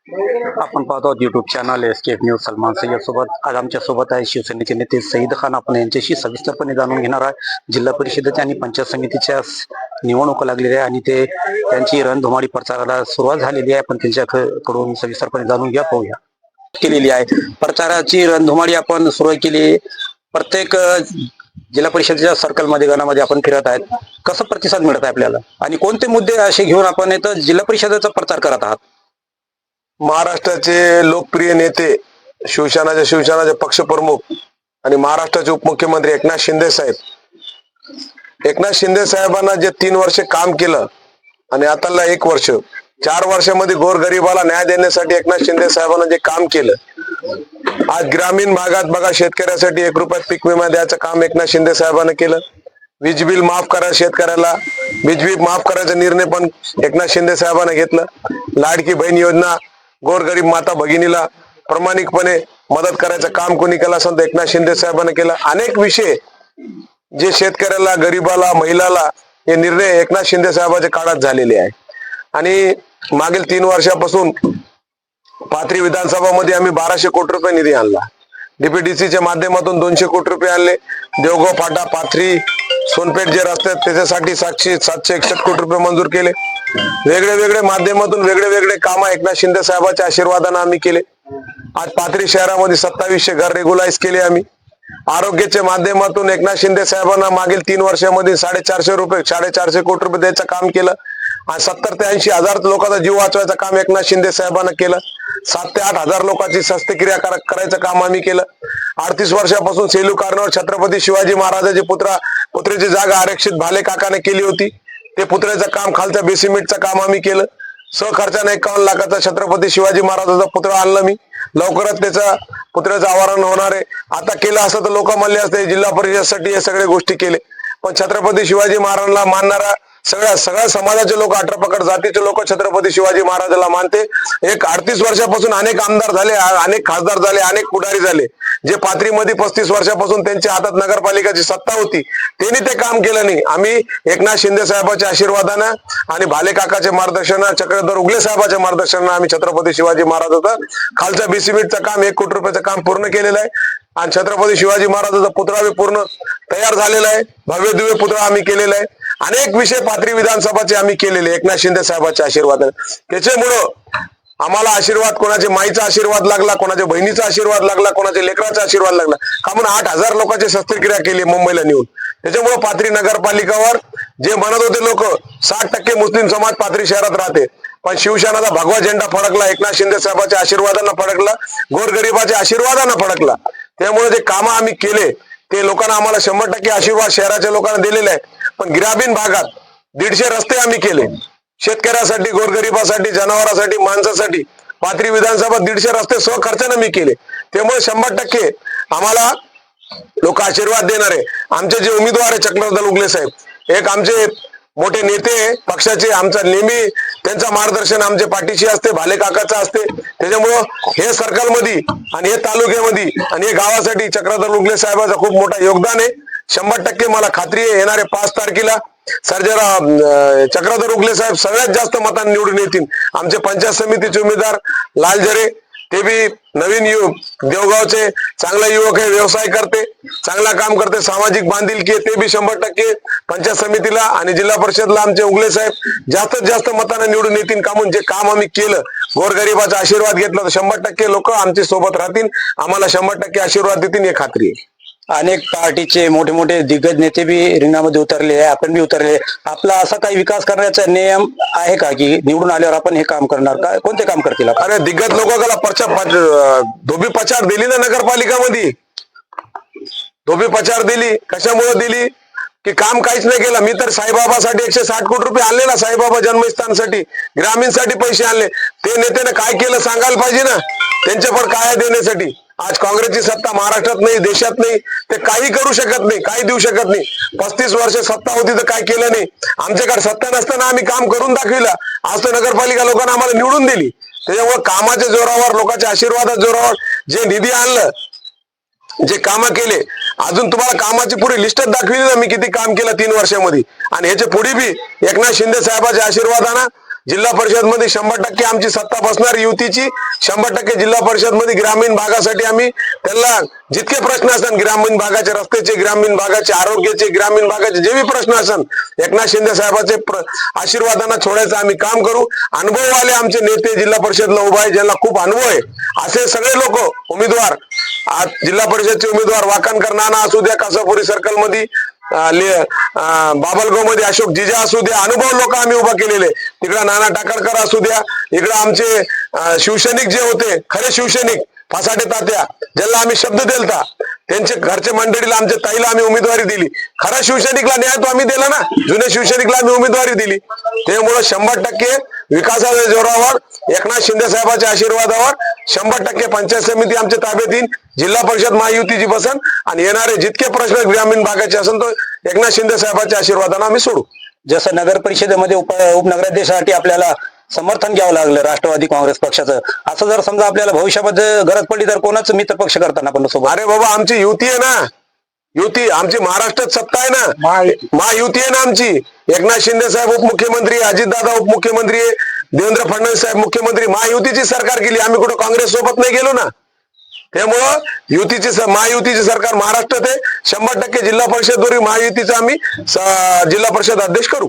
आपण पाहतो आहोत YouTube channel SKF news Salman Sayyed सोबत. आज आमच्या सोबत आहे शिवसेनेचे नेते सईद खान. आपण यांच्याशी सविस्तरपणे जाणून घेणार आहे. जिल्हा परिषदेच्या आणि पंचायत समितीच्या निवडणुका लागलेल्या आहे आणि त्यांची रणधुमाळी प्रचाराला सुरुवात झालेली आहे. आपण त्यांच्याकडून सविस्तरपणे जाणून पाहूया. केलेली आहे प्रचाराची रणधुमाळी आपण सुरू केली. प्रत्येक जिल्हा परिषदेच्या सर्कलमध्ये गणामध्ये आपण फिरत आहेत. कसं प्रतिसाद मिळत आहे आपल्याला आणि कोणते मुद्दे असे घेऊन आपण इथं जिल्हा परिषदेचा प्रचार करत आहात? महाराष्ट्राचे लोकप्रिय नेते शिवसेनाचे पक्षप्रमुख आणि महाराष्ट्राचे उपमुख्यमंत्री एकनाथ शिंदे साहेबांना जे 3 वर्षे काम केलं आणि आताला 1 वर्ष 4 वर्षामध्ये गोरगरिबाला न्याय देण्यासाठी एकनाथ शिंदे साहेबांना जे काम केलं. आज ग्रामीण भागात बघा, शेतकऱ्यासाठी 1 रुपयात पीक विमा द्यायचं काम एकनाथ शिंदे साहेबांनी केलं. वीज बिल माफ करा शेतकऱ्याला, वीज बिल माफ करायचा निर्णय पण एकनाथ शिंदे साहेबांनी घेतला. लाडकी बहीण योजना, गोरगरीब माता भगिनीला प्रामाणिकपणे मदत करायचं काम कोणी केलं असेल तर एकनाथ शिंदे साहेबांनी केलं. अनेक विषय जे शेतकऱ्याला, गरीबाला, महिलाला हे निर्णय एकनाथ शिंदे साहेबांच्या काळात झालेले आहे. आणि मागील 3 वर्षापासून पाथरी विधानसभामध्ये आम्ही 1200 कोटी रुपये निधी आणला. डीपीडीसीच्या माध्यमातून 200 कोटी रुपये आणले. देवगाव फाटा, पाथरी, सोनपेठ जे रस्ते आहेत त्याच्यासाठी 761 कोटी रुपये मंजूर केले. वेगळे माध्यमातून वेगळे काम एकनाथ शिंदे साहेबांच्या आशीर्वादाने आम्ही केले. आज पाथरी शहरामध्ये 2700 घर रेग्युलाइज केले आम्ही. आरोग्याच्या माध्यमातून एकनाथ शिंदे साहेबांना मागील 3 वर्षामध्ये 450 कोटी रुपये द्यायचं काम केलं आणि 70 ते 80 हजार लोकांचा जीव वाचवायचं काम एकनाथ शिंदे साहेबांना केलं. 7 ते 8 हजार लोकांची शस्त्रक्रिया करायचं काम आम्ही केलं. 38 वर्षापासून सेलू कारणावर छत्रपती शिवाजी महाराजांची पुत्रेची जागा आरक्षित भाले काकाने केली होती. ते पुतळ्याचं काम, खालच्या बेसिमेंटचं काम आम्ही केलं. सहखर्चाने 51 लाखाचा छत्रपती शिवाजी महाराजांचा पुतळा आणला मी. लवकरच त्याचा पुतळ्याचं आवाहन होणार आहे. आता केलं असतं तर लोक म्हणले असते जिल्हा परिषदेसाठी हे सगळे गोष्टी केले, पण छत्रपती शिवाजी महाराजांना मानणारा सगळ्या समाजाचे लोक, 18 पकड जातीचे लोक छत्रपती शिवाजी महाराजांना मानते. 38 वर्षापासून अनेक आमदार झाले, अनेक खासदार झाले, अनेक पुढारी झाले. जे पाथरीमध्ये 35 वर्षापासून त्यांच्या हातात नगरपालिकेची सत्ता होती, त्यांनी ते काम केलं नाही. आम्ही एकनाथ शिंदे साहेबांच्या आशीर्वादानं आणि भाले काकाच्या मार्गदर्शनानं, चक्रधर उगले साहेबांच्या मार्गदर्शनानं आम्ही छत्रपती शिवाजी महाराजांचं खालच्या बेसिमेंटचं काम 1 कोटी रुपयाचं काम पूर्ण केलेलं आहे. आणि छत्रपती शिवाजी महाराजांचा पुतळा पूर्ण तयार झालेला आहे. भव्य दिव्य पुतळा आम्ही केलेला आहे. अनेक विषय पाथरी विधानसभाचे आम्ही केलेले एकनाथ शिंदे साहेबांच्या आशीर्वादाने. त्याच्यामुळं आम्हाला आशीर्वाद, कोणाच्या माईचा आशीर्वाद लागला, कोणाच्या बहिणीचा आशीर्वाद लागला, कोणाच्या लेकराचा आशीर्वाद लागला. का म्हणून 8000 लोकांची शस्त्रक्रिया केली मुंबईला नेऊन. त्याच्यामुळे पाथरी नगरपालिकावर जे म्हणत होते लोक 60% मुस्लिम समाज पाथरी शहरात राहते, पण शिवसेनाचा भगवा झेंडा फडकला, एकनाथ शिंदे साहेबांच्या आशीर्वादानं फडकला, गोरगरिबाच्या आशीर्वादानं फडकला. त्यामुळे जे काम आम्ही केले ते लोकांना आम्हाला 100% आशीर्वाद शहराच्या लोकांना दिलेले आहे. पण ग्रामीण भागात 150 रस्ते आम्ही केले शेतकऱ्यासाठी, गोरगरिबासाठी, जनावरांसाठी, माणसासाठी. पाथरी विधानसभा 150 रस्ते स्वखर्चाने मी केले. त्यामुळे 100% आम्हाला लोक आशीर्वाद देणार आहे. आमचे जे उमेदवार आहे चक्रधर उगले साहेब, एक आमचे मोठे नेते पक्षाचे, आमचा नेहमी त्यांचा मार्गदर्शन आमच्या पाठीशी असते, भाले काकाचा असते. त्याच्यामुळं हे सर्कलमध्ये आणि हे तालुक्यामध्ये आणि हे गावासाठी चक्रधर उगले साहेबांचं खूप मोठं योगदान आहे. 100% मला खात्री आहे येणारे 5 तारखेला सर्जेराव चक्रधर उगले साहेब सगळ्यात जास्त मतांनी निवडून येतील. आमचे पंचायत समितीचे उमेदवार लालझरे, ते बी नवीन देवगावचे चांगला युवक आहे, व्यवसाय करते, चांगला काम करते, सामाजिक बांधिलकी, ते बी 100% पंचायत समितीला आणि जिल्हा परिषदला आमचे उगले साहेब जास्तीत जास्त मतांना निवडून येतील. का म्हणून जे काम आम्ही केलं, गोरगरिबाचा आशीर्वाद घेतला, तर 100% लोक आमच्या सोबत राहतील, आम्हाला 100% आशीर्वाद देतील ही खात्री आहे. अनेक पार्टीचे मोठे दिग्गज नेते बी रिंगणामध्ये उतरले आहे, आपण बी उतरले. आपला असा काही विकास करण्याचा नियम आहे का की निवडून आल्यावर आपण हे काम करणार का? कोणते काम करतील? अरे दिग्गज लोकांना धोबी पछाड दिली ना नगरपालिकामध्ये. धोबी पछाड दिली, कशामुळे दिली की काम काहीच नाही केलं. मी तर साईबाबासाठी 160 कोटी रुपये आणले ना, साईबाबा जन्मस्थानसाठी, ग्रामीणसाठी पैसे आणले. ते नेत्याने काय केलं सांगायला पाहिजे ना. त्यांच्या पण काय देण्यासाठी आज काँग्रेसची सत्ता महाराष्ट्रात नाही, देशात नाही, ते काही करू शकत नाही, काही देऊ शकत नाही. 35 वर्ष सत्ता होती तर काय केलं नाही. आमच्याकडे सत्ता नसताना आम्ही काम करून दाखविलं. आज तर नगरपालिका लोकांना आम्हाला निवडून दिली. त्याच्यामुळे कामाच्या जोरावर, लोकांच्या आशीर्वादाच्या जोरावर जे निधी आणलं, जे काम केले, अजून तुम्हाला कामाची पुरी लिस्टच दाखविली ना मी किती काम केलं 3 वर्षामध्ये. आणि ह्याच्या पुढे बी एकनाथ शिंदे साहेबांच्या आशीर्वादानं जिल्हा परिषद मध्ये 100% आमची सत्ता बसणार युतीची. 100% जिल्हा परिषद मध्ये ग्रामीण भागासाठी आम्ही त्यांना जितके प्रश्न असतात, ग्रामीण भागाचे रस्त्याचे, ग्रामीण भागाचे आरोग्याचे, ग्रामीण भागाचे जे प्रश्न असतात, एकनाथ शिंदे साहेबांचे आशीर्वादांना छोडायचं आम्ही काम करू. अनुभववाले आमचे नेते जिल्हा परिषदला उभा आहे, ज्यांना खूप अनुभव आहे, असे सगळे लोक उमेदवार, आज जिल्हा परिषदचे उमेदवार वाकणकर नाना असू द्या, कासापुरी सर्कल मध्ये बाबलगाव मध्ये अशोक जिजा असू द्या, अनुभव लोक आम्ही उभा केलेले. तिकडे नाना टाकळकर असू द्या, इकडे आमचे शिवसैनिक जे होते, खरे शिवसैनिक फासाडे तात्या, ज्यांना आम्ही शब्द दिलता, त्यांचे घरचे मंडळीला, आमच्या ताईला आम्ही उमेदवारी दिली. खरा शिवसैनिकला न्याय तो आम्ही दिला ना, जुन्या शिवसैनिकला आम्ही उमेदवारी दिली. त्यामुळे 100% विकासाच्या जोरावर, एकनाथ शिंदे साहेबांच्या आशीर्वादावर 100% पंचायत समिती आमच्या ताब्यात येईल, जिल्हा परिषद महायुतीची बसन, आणि येणारे जितके प्रश्न ग्रामीण भागाचे असेल तो एकनाथ शिंदे साहेबांच्या आशीर्वादाने आम्ही सोडू. जसं नगर परिषदेमध्ये उपनगराध्यक्षासाठी आपल्याला समर्थन घ्यावं लागलं राष्ट्रवादी काँग्रेस पक्षाचं, असं जर समजा आपल्याला भविष्यामध्ये गरज पडली तर कोणाच मित्र पक्ष करताना आपण सोबत? अरे बाबा, आमची युती आहे ना, युती आमची महाराष्ट्रात सत्ता आहे ना, महायुती आहे ना आमची. एकनाथ शिंदे साहेब उपमुख्यमंत्री, अजितदादा उपमुख्यमंत्री, देवेंद्र फडणवीस साहेब मुख्यमंत्री, महायुतीची सरकार केली. आम्ही कुठं काँग्रेस सोबत नाही गेलो ना. त्यामुळं महायुतीची सरकार महाराष्ट्रात आहे. 100% जिल्हा परिषदवरील महायुतीचा आम्ही जिल्हा परिषद अध्यक्ष करू.